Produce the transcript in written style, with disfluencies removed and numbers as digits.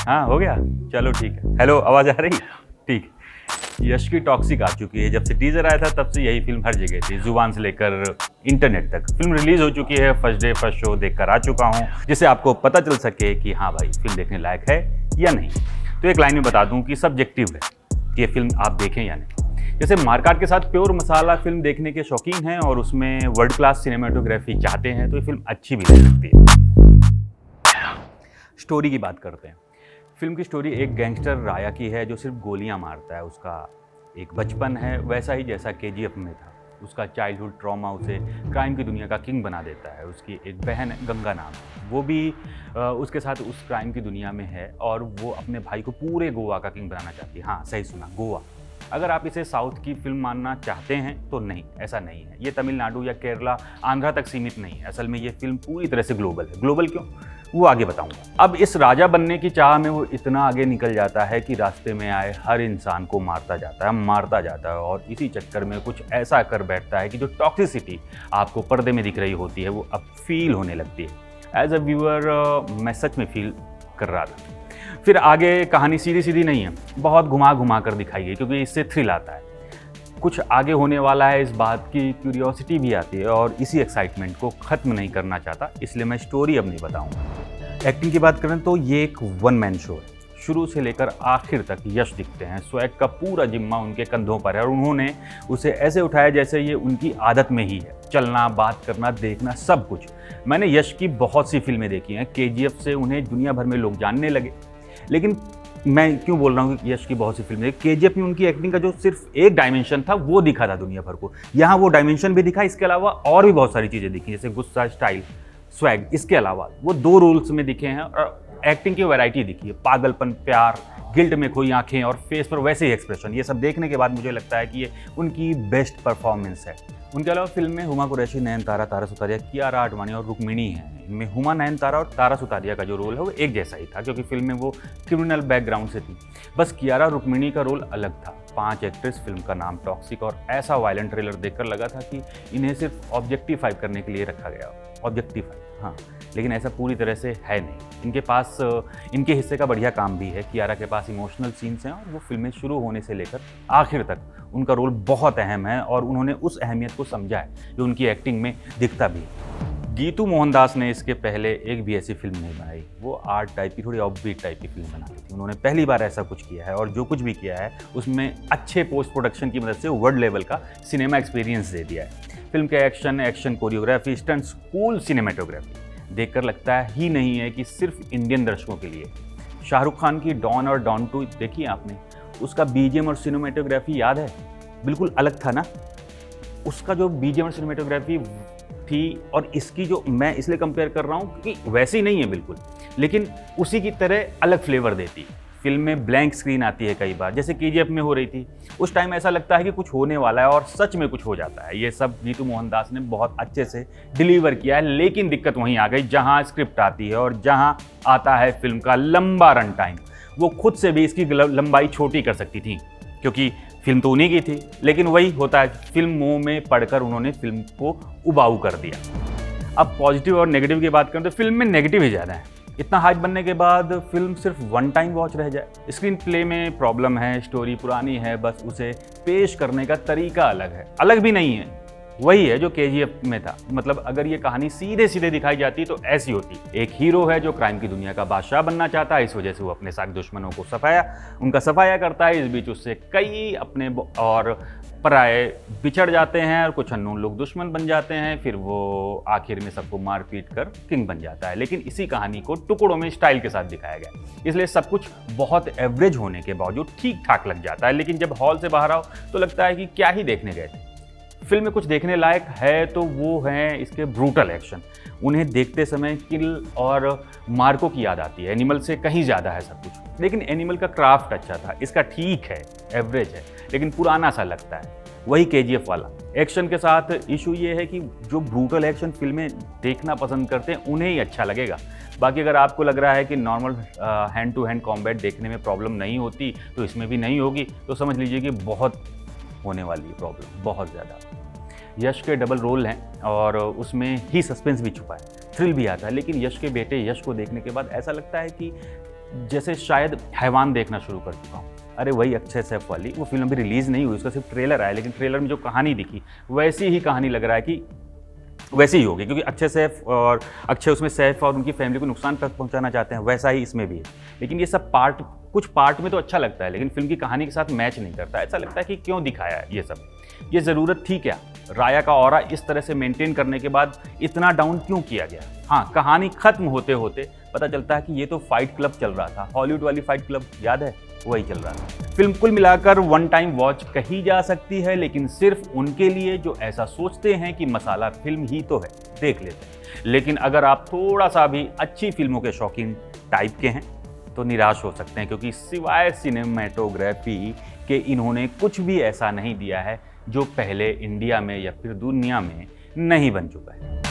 हाँ हो गया, चलो ठीक है। हेलो, आवाज़ आ रही? ठीक। यश की टॉक्सिक आ चुकी है। जब से टीजर आया था तब से यही फिल्म हर जगह थी, जुबान से लेकर इंटरनेट तक। फिल्म रिलीज हो चुकी है, फर्स्ट डे फर्स्ट शो देख कर आ चुका हूँ, जिससे आपको पता चल सके कि हाँ भाई फिल्म देखने लायक है या नहीं। तो एक लाइन में बता दूँ कि सब्जेक्टिव है कि ये फिल्म आप देखें या नहीं। जैसे मारकाट के साथ प्योर मसाला फिल्म देखने के शौकीन हैं और उसमें वर्ल्ड क्लास सिनेमेटोग्राफी चाहते हैं तो ये फिल्म अच्छी भी लग सकती है। स्टोरी की बात करते हैं। फिल्म की स्टोरी एक गैंगस्टर राया की है जो सिर्फ गोलियां मारता है। उसका एक बचपन है वैसा ही जैसा केजीएफ में था। उसका चाइल्डहुड ट्रॉमा उसे क्राइम की दुनिया का किंग बना देता है। उसकी एक बहन है गंगा नाम, वो भी उसके साथ उस क्राइम की दुनिया में है और वो अपने भाई को पूरे गोवा का किंग बनाना चाहती है। हाँ सही सुना, गोवा। अगर आप इसे साउथ की फिल्म मानना चाहते हैं तो नहीं, ऐसा नहीं है। ये तमिलनाडु या केरला, आंध्रा तक सीमित नहीं है। असल में ये फिल्म पूरी तरह से ग्लोबल है। ग्लोबल क्यों, वो आगे बताऊंगा। अब इस राजा बनने की चाह में वो इतना आगे निकल जाता है कि रास्ते में आए हर इंसान को मारता जाता है और इसी चक्कर में कुछ ऐसा कर बैठता है कि जो टॉक्सिसिटी आपको पर्दे में दिख रही होती है वो अब फील होने लगती है। एज अ व्यूअर मैं सच में फील कर रहा था। फिर आगे कहानी सीधी सीधी नहीं है, बहुत घुमा घुमा कर दिखाई गई क्योंकि इससे थ्रिल आता है। कुछ आगे होने वाला है इस बात की क्यूरियोसिटी भी आती है और इसी एक्साइटमेंट को ख़त्म नहीं करना चाहता, इसलिए मैं स्टोरी अब नहीं बताऊंगा। एक्टिंग की बात करें तो ये एक वन मैन शो है। शुरू से लेकर आखिर तक यश दिखते हैं। स्वैग का पूरा जिम्मा उनके कंधों पर है और उन्होंने उसे ऐसे उठाया जैसे ये उनकी आदत में ही है। चलना, बात करना, देखना, सब कुछ। मैंने यश की बहुत सी फिल्में देखी हैं। केजीएफ से उन्हें दुनिया भर में लोग जानने लगे। लेकिन मैं क्यों बोल रहा हूँ कि यश की बहुत सी फिल्में, केजीएफ में उनकी एक्टिंग का जो सिर्फ एक डायमेंशन था वो दिखा था दुनिया भर को। यहाँ वो डायमेंशन भी दिखा, इसके अलावा और भी बहुत सारी चीज़ें दिखी जैसे गुस्सा, स्टाइल, स्वैग। इसके अलावा वो दो रोल्स में दिखे हैं और एक्टिंग की वैरायटी दिखी है। पागलपन, प्यार, गिल्ट में खोई आंखें और फेस पर वैसे ही एक्सप्रेशन। ये सब देखने के बाद मुझे लगता है कि ये उनकी बेस्ट परफॉर्मेंस है। उनके अलावा फिल्म में हुमा कुरैशी, नयनतारा, तारा सुतारिया, कियारा आडवाणी और रुक्मिणी हैं। इनमें हुमा, नयनतारा और तारा सुतारिया का जो रोल है वो एक जैसा ही था क्योंकि फिल्म में वो क्रिमिनल बैकग्राउंड से थी। बस कियारा रुक्मिणी का रोल अलग था। 5 एक्ट्रेस, फिल्म का नाम टॉक्सिक और ऐसा वायलेंट ट्रेलर देखकर लगा था कि इन्हें सिर्फ ऑब्जेक्टिफाई करने के लिए रखा गया। ऑब्जेक्टिफाई, हाँ, लेकिन ऐसा पूरी तरह से है नहीं। इनके पास इनके हिस्से का बढ़िया काम भी है। कियारा के पास इमोशनल सीन्स हैं और वो फिल्में शुरू होने से लेकर आखिर तक उनका रोल बहुत अहम है और उन्होंने उस अहमियत को समझा है जो उनकी एक्टिंग में दिखता भी है। गीतू मोहनदास ने इसके पहले एक भी ऐसी फिल्म नहीं बनाई। वो आर्ट टाइप की, थोड़ी ऑफबीट टाइप की फिल्म बनाती थी। उन्होंने पहली बार ऐसा कुछ किया है और जो कुछ भी किया है उसमें अच्छे पोस्ट प्रोडक्शन की मदद से वर्ल्ड लेवल का सिनेमा एक्सपीरियंस दे दिया है। फिल्म के action choreography, stunts, cool cinematography देखकर लगता ही नहीं है कि सिर्फ इंडियन दर्शकों के लिए। शाहरुख खान की डॉन और डॉन 2 देखी आपने? उसका बीजीएम और सिनेमेटोग्राफी याद है? बिल्कुल अलग था ना। उसका जो बीजीएम और सिनेमेटोग्राफी थी और इसकी जो, मैं इसलिए कंपेयर कर रहा हूँ कि वैसी नहीं है बिल्कुल, लेकिन उसी की तरह अलग फ्लेवर देती। फिल्म में ब्लैंक स्क्रीन आती है कई बार, जैसे केजीएफ में हो रही थी। उस टाइम ऐसा लगता है कि कुछ होने वाला है और सच में कुछ हो जाता है। ये सब गीतू मोहनदास ने बहुत अच्छे से डिलीवर किया है, लेकिन दिक्कत वहीं आ गई जहाँ स्क्रिप्ट आती है और जहाँ आता है फिल्म का लंबा रन टाइम। वो खुद से भी इसकी लंबाई छोटी कर सकती थी क्योंकि फिल्म तो उन्हीं की थी, लेकिन वही होता है, फिल्म मुंह में पढ़कर उन्होंने फिल्म को उबाऊ कर दिया। अब पॉजिटिव और नेगेटिव की बात करें तो फिल्म में नेगेटिव ही ज़्यादा है। इतना हाइप बनने के बाद फिल्म सिर्फ वन टाइम वॉच रह जाए। स्क्रीन प्ले में प्रॉब्लम है, स्टोरी पुरानी है, बस उसे पेश करने का तरीका अलग है। अलग भी नहीं है, वही है जो केजीएफ में था। मतलब अगर ये कहानी सीधे सीधे दिखाई जाती तो ऐसी होती। एक हीरो है जो क्राइम की दुनिया का बादशाह बनना चाहता है, इस वजह से वो अपने सारे दुश्मनों को उनका सफाया करता है। इस बीच उससे कई अपने और पराये बिछड़ जाते हैं और कुछ अननोन लोग दुश्मन बन जाते हैं। फिर वो आखिर में सबको मार पीट कर किंग बन जाता है। लेकिन इसी कहानी को टुकड़ों में स्टाइल के साथ दिखाया गया, इसलिए सब कुछ बहुत एवरेज होने के बावजूद ठीक ठाक लग जाता है। लेकिन जब हॉल से बाहर आओ तो लगता है कि क्या ही देखने गए थे। फिल्म में कुछ देखने लायक है तो वो हैं इसके ब्रूटल एक्शन। उन्हें देखते समय किल और मार्को की याद आती है। एनिमल से कहीं ज़्यादा है सब कुछ, लेकिन एनिमल का क्राफ्ट अच्छा था। इसका ठीक है, एवरेज है, लेकिन पुराना सा लगता है। वही केजीएफ वाला एक्शन के साथ इशू ये है कि जो ब्रूटल एक्शन फिल्में देखना पसंद करते हैं उन्हें ही अच्छा लगेगा। बाकी अगर आपको लग रहा है कि normal hand to hand combat देखने में प्रॉब्लम नहीं होती तो इसमें भी नहीं होगी, तो समझ लीजिए कि बहुत होने वाली है प्रॉब्लम, बहुत ज़्यादा। यश के डबल रोल हैं और उसमें ही सस्पेंस भी छुपा है, थ्रिल भी आता है। लेकिन यश के बेटे यश को देखने के बाद ऐसा लगता है कि जैसे शायद हैवान देखना शुरू कर चुका हूँ। अरे वही अक्षय सैफ वाली, वो फिल्म अभी रिलीज़ नहीं हुई, उसका सिर्फ ट्रेलर आया, लेकिन ट्रेलर में जो कहानी दिखी वैसी ही कहानी लग रहा है कि वैसे ही होगी, क्योंकि अक्षय उसमें सैफ और उनकी फैमिली को नुकसान तक पहुंचाना चाहते हैं, वैसा ही इसमें भी है। लेकिन ये सब कुछ पार्ट में तो अच्छा लगता है, लेकिन फिल्म की कहानी के साथ मैच नहीं करता। ऐसा लगता है कि क्यों दिखाया है ये सब, ये ज़रूरत थी क्या? राया का ऑरा इस तरह से मेंटेन करने के बाद इतना डाउन क्यों किया गया? हाँ, कहानी खत्म होते होते पता चलता है कि ये तो फाइट क्लब चल रहा था, हॉलीवुड वाली फाइट क्लब, याद है? वही चल रहा था। फिल्म कुल मिलाकर वन टाइम वॉच कही जा सकती है, लेकिन सिर्फ उनके लिए जो ऐसा सोचते हैं कि मसाला फिल्म ही तो है, देख लेते हैं। लेकिन अगर आप थोड़ा सा भी अच्छी फिल्मों के शौकीन टाइप के हैं तो निराश हो सकते हैं, क्योंकि सिवाय सिनेमेटोग्राफी के इन्होंने कुछ भी ऐसा नहीं दिया है जो पहले इंडिया में या फिर दुनिया में नहीं बन चुका है।